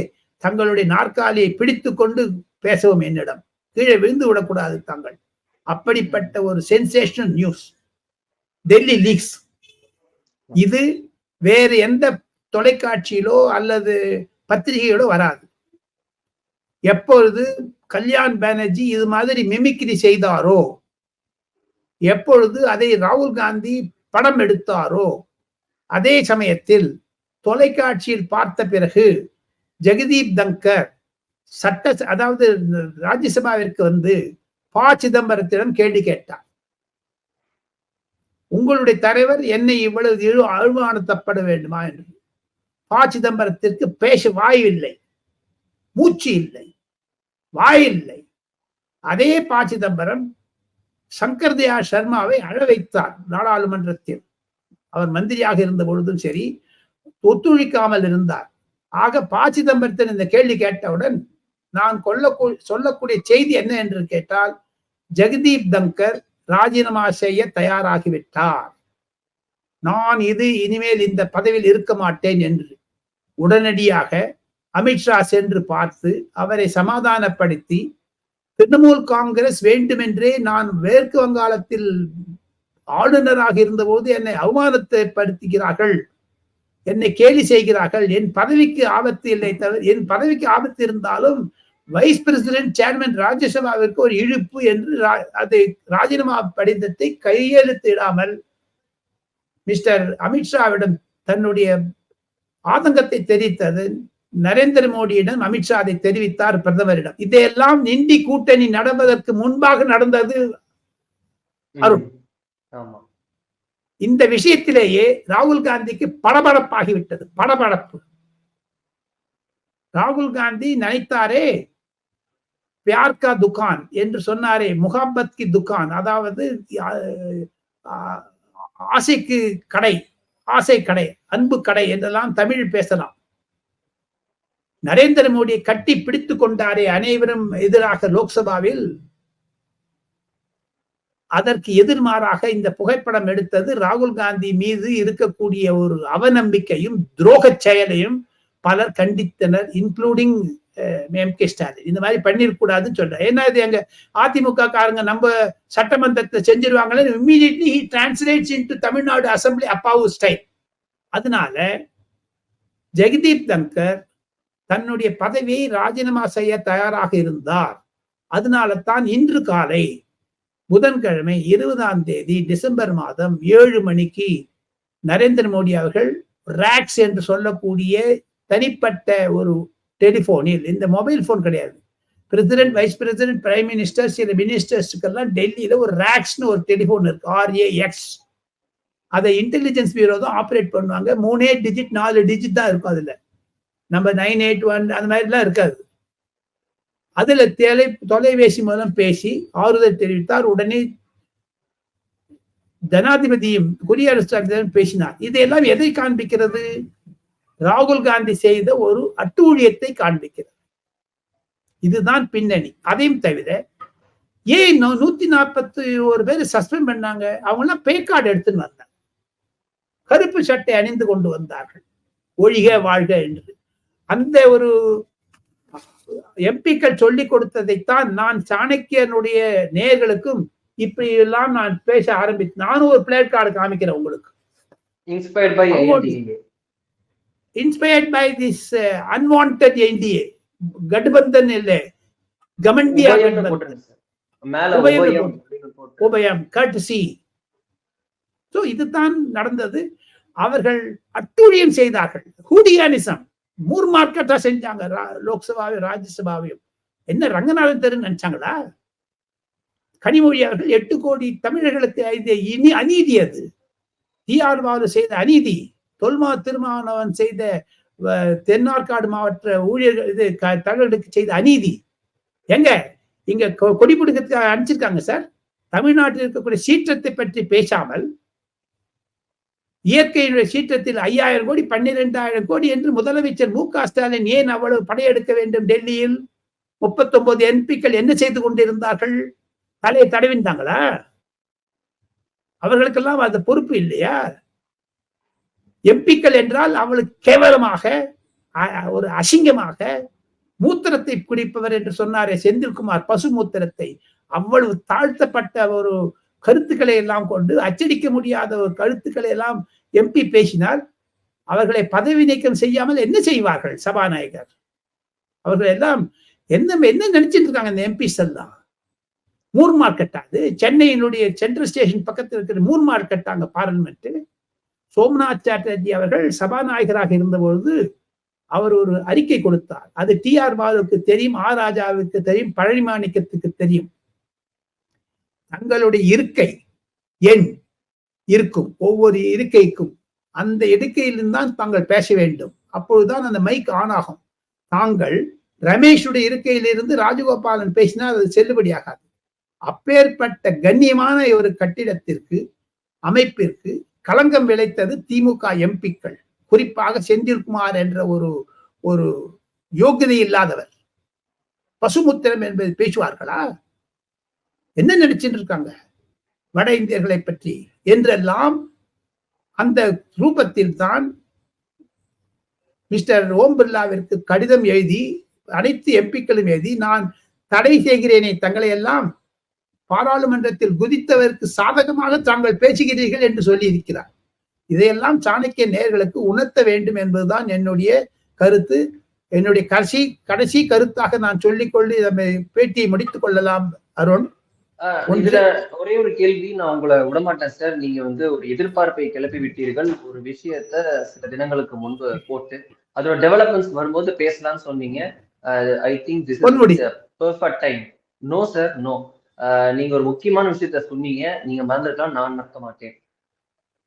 Speaker 6: தங்களுடைய நாற்காலியை பிடித்து கொண்டு பேசவும், என்னிடம் கீழே விழுந்து விடக்கூடாது தாங்கள். அப்படிப்பட்ட ஒரு சென்சேஷனல் நியூஸ் டெல்லி லீக்ஸ். இது வேறு எந்த தொலைக்காட்சியிலோ அல்லது பத்திரிகையிலோ வராது. எப்பொழுது கல்யாண் பானர்ஜி இது மாதிரி மிமிக்ரி செய்தாரோ, எப்பொழுது அதை ராகுல் காந்தி படம் எடுத்தாரோ, அதே சமயத்தில் தொலைக்காட்சியில் பார்த்த பிறகு ஜெகதீப் தங்கர் அதாவது ராஜ்யசபாவிற்கு வந்து ப. சிதம்பரத்திடம் கேள்வி கேட்டார். உங்களுடைய தலைவர் என்னை இவ்வளவு அவமானத்தப்பட வேண்டுமா என்று. ப. சிதம்பரத்திற்கு பேச வாய் இல்லை, மூச்சு இல்லை, வாய் இல்லை. அதே ப. சிதம்பரம் சங்கர் தயாள் சர்மாவை அழ வைத்தார் நாடாளுமன்றத்தில். அவர் மந்திரியாக இருந்த பொழுதும் சரி ஒத்துழைக்காமல் இருந்தார். ஆக ப. சிதம்பரத்தின் இந்த கேள்வி கேட்டவுடன் நான் சொல்லக்கூடிய செய்தி என்ன என்று கேட்டால், ஜெகதீப் தங்கர் ராஜினாமா செய்ய தயாராகிவிட்டார். நான் இனிமேல் இந்த பதவியில் இருக்க மாட்டேன் என்று உடனடியாக அமித்ஷா சென்று பார்த்து அவரை சமாதானப்படுத்தி, திரிணாமுல் காங்கிரஸ் வேண்டுமென்றே நான் மேற்கு வங்காளத்தில் ஆளுநராக இருந்தபோது என்னை அவமானத்தைப்படுத்துகிறார்கள், என்னை கேலி செய்கிறார்கள், என் பதவிக்கு ஆபத்து இல்லை தவிர, என் பதவிக்கு ஆபத்து இருந்தாலும் வைஸ் பிரசிடென்ட் சேர்மன் ராஜ்யசபாவிற்கு ஒரு இழுப்பு என்று அது ராஜினாமா படிதத்தை கையெழுத்திடாமல் மிஸ்டர் அமித்ஷாவிடம் தன்னுடைய ஆதங்கத்தை தெரிவித்தது. நரேந்திர மோடியிடம் அமித்ஷா அதை தெரிவித்தார் பிரதமரிடம். இதையெல்லாம் இந்தி கூட்டணி நடப்பதற்கு முன்பாக நடந்தது அருண். இந்த விஷயத்திலேயே ராகுல் காந்திக்கு படபடப்பாகிவிட்டது. படபடப்பு. ராகுல் காந்தி நினைத்தாரே பியார் கா துகான் என்று சொன்னாரே, முகப்பத் கி துகான், அதாவது ஆசைக்கு கடை, ஆசை கடை, அன்பு கடை என்றெல்லாம் தமிழ் பேசலாம். நரேந்திர மோடியை கட்டி பிடித்துக் கொண்டாரே அனைவரும் எதிராக லோக்சபாவில், அதற்கு எதிர்மாறாக இந்த புகைப்படம் எடுத்தது ராகுல் காந்தி மீது இருக்கக்கூடிய ஒரு அவநம்பிக்கையும் துரோக செயலையும் பலர் கண்டித்தனர், இன்க்ளூடிங் எம்.கே. ஸ்டாலின். இந்த மாதிரி பண்ணிருக்கூடாதுன்னு சொல்றேன். ஏன்னா இது எங்க அதிமுக காரங்க நம்ம சட்டமன்றத்தை செஞ்சிருவாங்களே, immediately he translates into Tamil Nadu assembly Appavu style. அதனால ஜெகதீப் தங்கர் தன்னுடைய பதவியை ராஜினாமா செய்ய தயாராக இருந்தார். அதனால தான் இன்று காலை புதன்கிழமை 20ஆம் தேதி டிசம்பர் மாதம் 7 மணிக்கு நரேந்திர மோடி அவர்கள் ராக்ஸ் என்று சொல்லக்கூடிய தனிப்பட்ட ஒரு டெலிபோனில், இந்த மொபைல் போன் கிடையாது, president, vice president, prime minister, சில மினிஸ்டர்ஸுக்கெல்லாம் டெல்லியில ஒரு ராக்ஸ்னு ஒரு டெலிபோன் இருக்கு, RAX. அதை இன்டெலிஜென்ஸ் பியூரோ தான் ஆப்ரேட் பண்ணுவாங்க. 3 டிஜிட் 4 டிஜிட் தான் இருக்கும். அதுல நம்ம 981 அந்த மாதிரிலாம் இருக்காது. அதுல தொலைபேசி மூலம் பேசி ஆறுதல் தெரிவித்தார். உடனே ஜனாதிபதியும் குடியரசுத் தலைவரும் பேசினார். இதையெல்லாம் எதை காண்பிக்கிறது? ராகுல் காந்தி செய்த ஒரு அட்டூழியத்தை காண்பிக்கிறது. இதுதான் பின்னணி. அதையும் தவிர ஏன் 141 பேர் சஸ்பெண்ட் பண்ணாங்க? அவங்க எல்லாம் பே கார்டு எடுத்துன்னு வந்தாங்க, கருப்பு சட்டை அணிந்து கொண்டு வந்தார்கள், ஒழிக வாழ்க என்று. அந்த ஒரு எம்பிக்கள் சொல்லிக் கொடுத்ததைத்தான் நான் சாணக்கியனுடைய நேயர்களுக்கும் இப்படி எல்லாம் நான் பேச ஆரம்பித்தேன். நானும் ஒரு பிளேட் கார்டு காமிக்கிறேன் உங்களுக்கு. Inspired by this unwanted NDA, gathbandhan இல்ல, கமண்டியா உபயம் courtesy. சோ இதுதான் நடந்தது. அவர்கள் அட்டூழியம் செய்தார்கள், ஹூடியானிசம், மூர்மார்க்கெட்டா செஞ்சாங்க லோக்சபாவையும் ராஜ்யசபாவையும். என்ன ரங்கநாதன் தெரு நினைச்சாங்களா? கனிமொழி அவர்கள் 8 கோடி தமிழர்களுக்கு அநீதி. அது டி.ஆர். பாலு செய்த அநீதி, தொல்மா திருமாவளவன் செய்த தென்னார்காடு மாவட்ட ஊழியர்கள் இது தமிழர்களுக்கு செய்த அநீதி. எங்க இங்க கொடி பிடிக்கிறதுக்கு அனுப்பிச்சிருக்காங்க சார். தமிழ்நாட்டில் இருக்கக்கூடிய சீற்றத்தை பற்றி பேசாமல் இயற்கையினுடைய சீற்றத்தில் 5000 கோடி 12,000 கோடி என்று முதலமைச்சர் மு.க. ஸ்டாலின் ஏன் அவ்வளவு படையெடுக்க வேண்டும்? டெல்லியில் 39 எம்பிக்கள் என்ன செய்து கொண்டிருந்தார்கள்? தலையை தடவிந்தாங்களா? அவர்களுக்கெல்லாம் அந்த பொறுப்பு இல்லையா? எம்பிக்கள் என்றால் அவளுக்கு கேவலமாக, ஒரு அசிங்கமாக மூத்திரத்தை குடிப்பவர் என்று சொன்னாரே செந்தில்குமார், பசு மூத்திரத்தை, அவ்வளவு தாழ்த்தப்பட்ட ஒரு கருத்துக்களை எல்லாம் கொண்டு அச்சடிக்க முடியாத ஒரு கருத்துக்களை எல்லாம் எம்பி பேசினால் அவர்களை பதவி நீக்கம் செய்யாமல் என்ன செய்வார்கள் சபாநாயகர்? அவர்கள் எல்லாம் என்ன நினைச்சிட்டு இருக்காங்க இந்த எம்பிஸ் எல்லாம்? மூர் மார்க்கெட்டா? அது சென்னையினுடைய சென்ட்ரல் ஸ்டேஷன் பக்கத்தில் இருக்கிற மூர் மார்க்கெட்டாங்க பார்லிமெண்ட். சோம்நாத் சாட்டர்ஜி அவர்கள் சபாநாயகராக இருந்தபொழுது அவர் ஒரு அறிக்கை கொடுத்தார். அது டி.ஆர். பாலுக்கு தெரியும், ஆ. ராஜாவுக்கு தெரியும், பழனி மாணிக்கத்துக்கு தெரியும். தங்களுடைய இருக்கை எண் இருக்கும், ஒவ்வொரு இருக்கைக்கும் அந்த இருக்கையிலிருந்து தான் தாங்கள் பேச வேண்டும். அப்பொழுதுதான் அந்த மைக் ஆன் ஆகும். தாங்கள் ரமேஷுடைய இருக்கையிலிருந்து ராஜகோபாலன் பேசினால் அது செல்லுபடியாகாது. அப்பேற்பட்ட கண்ணியமான ஒரு கட்டிடத்திற்கு, அமைப்பிற்கு களங்கம் விளைத்தது திமுக எம்பிக்கள், குறிப்பாக செந்தில்குமார் என்ற ஒரு யோகியதை இல்லாதவர். பசுமுத்திரம் என்பது பேசுவார்களா? என்ன நினைச்சிட்டு இருக்காங்க வட இந்தியர்களை பற்றி என்றெல்லாம் அந்த ரூபத்தில் தான் மிஸ்டர் ஓம் பிர்லாவிற்கு கடிதம் எழுதி அனைத்து எம்பிக்களும் எழுதி நான் தடை செய்கிறேனே தங்களை எல்லாம் பாராளுமன்றத்தில் குதித்தவருக்கு சாதகமாக தாங்கள் பேசுகிறீர்கள் என்று சொல்லி இருக்கிறார். இதையெல்லாம் சாணக்கிய நேயர்களுக்கு உணர்த்த வேண்டும் என்பதுதான் என்னுடைய கருத்து. என்னுடைய கடைசி கருத்தாக நான் சொல்லிக்கொண்டு இதை பேட்டியை முடித்துக் கொள்ளலாம். அருண்,
Speaker 5: இதுல ஒரே ஒரு கேள்வி, நான் உங்களை விடமாட்டேன் சார். நீங்க ஒரு எதிர்பார்ப்பை கிளப்பி விட்டீர்கள். ஒரு விஷயத்த சில தினங்களுக்கு முன்பு போட்டு அதோட டெவலப்மெண்ட்ஸ் வரும்போது பேசலாம்னு சொன்னீங்க. I think this is perfect time. No sir, no. நீங்க ஒரு முக்கியமான விஷயத்த சொன்னீங்க, நீங்க மறந்துருக்கலாம், நான் மறக்க மாட்டேன்.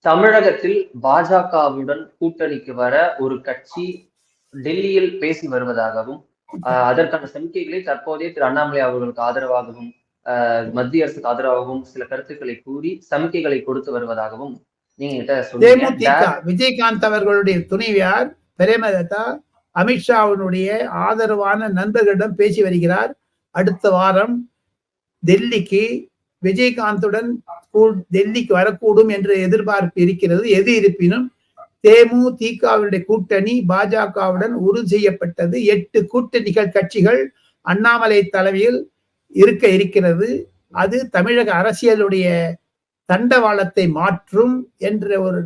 Speaker 5: தமிழகத்தில் பாஜகவுடன் கூட்டணிக்கு வர ஒரு கட்சி டெல்லியில் பேசி வருவதாகவும் அதற்கான சமிக்கைகளை தற்போதைய திரு அண்ணாமலை அவர்களுக்கு ஆதரவாகவும் மத்திய அரசுக்கு ஆதரவாகவும் சில கருத்துக்களை கூறி சமிக்கைகளை கொடுத்து வருவதாகவும் நீங்க
Speaker 6: தேமுதிக விஜயகாந்த் அவர்களுடைய துணைவியார் பிரேமலதா அமித்ஷாவினுடைய ஆதரவான நண்பர்களிடம் பேசி வருகிறார். அடுத்த வாரம் டெல்லிக்கு விஜயகாந்துடன் டெல்லிக்கு வரக்கூடும் என்ற எதிர்பார்ப்பு இருக்கிறது. எது இருப்பினும் தேமுதிகவினுடைய கூட்டணி பாஜகவுடன் உறுதி செய்யப்பட்டது. 8 கூட்டணிகள் கட்சிகள் அண்ணாமலை தலைமையில் இருக்க இருக்கிறது. அது தமிழக அரசியலுடைய தண்டவாளத்தை மாற்றும் என்ற ஒரு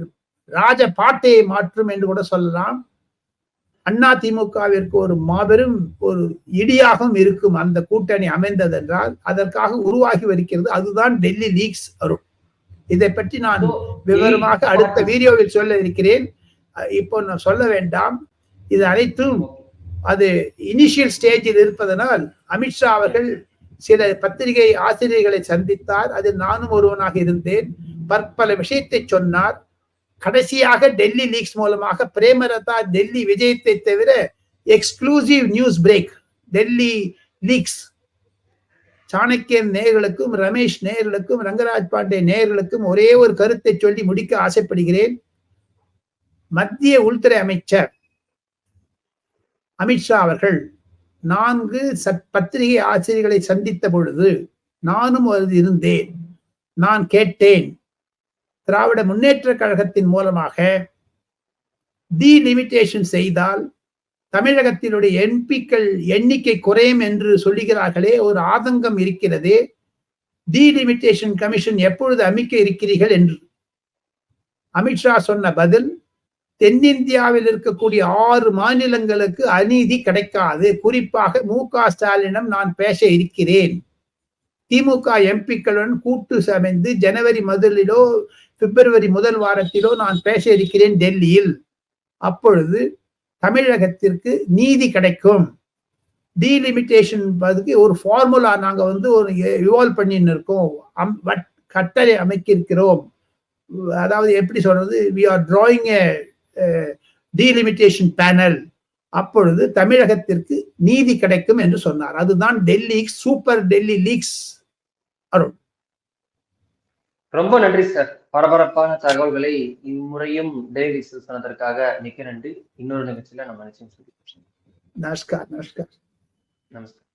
Speaker 6: ராஜ பாட்டையை மாற்றும் என்று கூட சொல்லலாம். அண்ணா திமுகவிற்கு ஒரு மாபெரும் ஒரு இடியாகவும் இருக்கும் அந்த கூட்டணி அமைந்ததென்றால். அதற்காக உருவாகி வருகிறது. அதுதான் டெல்லி லீக்ஸ் வரும். இதை பற்றி நான் விவரமாக அடுத்த வீடியோவில் சொல்ல இருக்கிறேன். இப்போ நான் சொல்ல வேண்டாம். இது அனைத்தும் அது இனிஷியல் ஸ்டேஜில் இருப்பதனால் அமித்ஷா அவர்கள் சில பத்திரிகை ஆசிரியர்களை சந்தித்தார். அதில் நானும் ஒருவனாக இருந்தேன். பற்பல விஷயத்தை சொன்னார். கடைசியாக டெல்லி லீக்ஸ் மூலமாக பிரேமலதா டெல்லி விஜயத்தை தவிர exclusive news break Delhi leaks Chanakyan நேயர்களுக்கும் ரமேஷ் நேயர்களுக்கும் ரங்கராஜ் பாண்டே நேயர்களுக்கும் ஒரே ஒரு கருத்தை சொல்லி முடிக்க ஆசைப்படுகிறேன். மத்திய உள்துறை அமைச்சர் அமித்ஷா அவர்கள் 4 பத்திரிகை ஆசிரியர்களை சந்தித்த பொழுது நானும் இருந்தேன். நான் கேட்டேன், திராவிட முன்னேற்ற கழகத்தின் மூலமாக டீலிமிட்டேஷன் செய்தால் தமிழகத்தினுடைய எம்பிக்கள் எண்ணிக்கை குறையும் என்று சொல்லுகிறார்களே, ஒரு ஆதங்கம் இருக்கிறதே. டீலிமிட்டேஷன் கமிஷன் எப்பொழுது அமைக்க இருக்கிறீர்கள் என்று அமித்ஷா சொன்ன பதில், தென்னிந்தியாவில் இருக்கக்கூடிய 6 மாநிலங்களுக்கு அநீதி கிடைக்காது. குறிப்பாக மு.க. ஸ்டாலினிடம் நான் பேச இருக்கிறேன். திமுக எம்பிக்களுடன் கூட்டு அமைந்து ஜனவரி முதலிலோ பிப்ரவரி முதல் வாரத்திலோ நான் பேச இருக்கிறேன் டெல்லியில். அப்பொழுது தமிழகத்திற்கு நீதி கிடைக்கும். டீலிமிட்டேஷன் ஒரு ஃபார்முலா நாங்க ஒரு இவால்வ் பண்ணின்னு இருக்கோம், கட்டளை அமைக்கிறோம். அதாவது எப்படி சொல்றது, we are drawing a delimitation panel. அப்பொழுது தமிழகத்திற்கு நீதி கிடைக்கும் என்று சொன்னார். அதுதான் டெல்லி சூப்பர் டெல்லி லீக்ஸ். அருண்,
Speaker 5: ரொம்ப நன்றி சார். பரபரப்பான தகவல்களை இம்முறையும் டெல்லி சொன்னதற்காக மிக்க நன்றி. இன்னொரு நிகழ்ச்சியில நம்ம நிச்சயம் சொல்லிக்கிறோம்.
Speaker 6: நமஸ்கார்.
Speaker 5: நமஸ்கார்.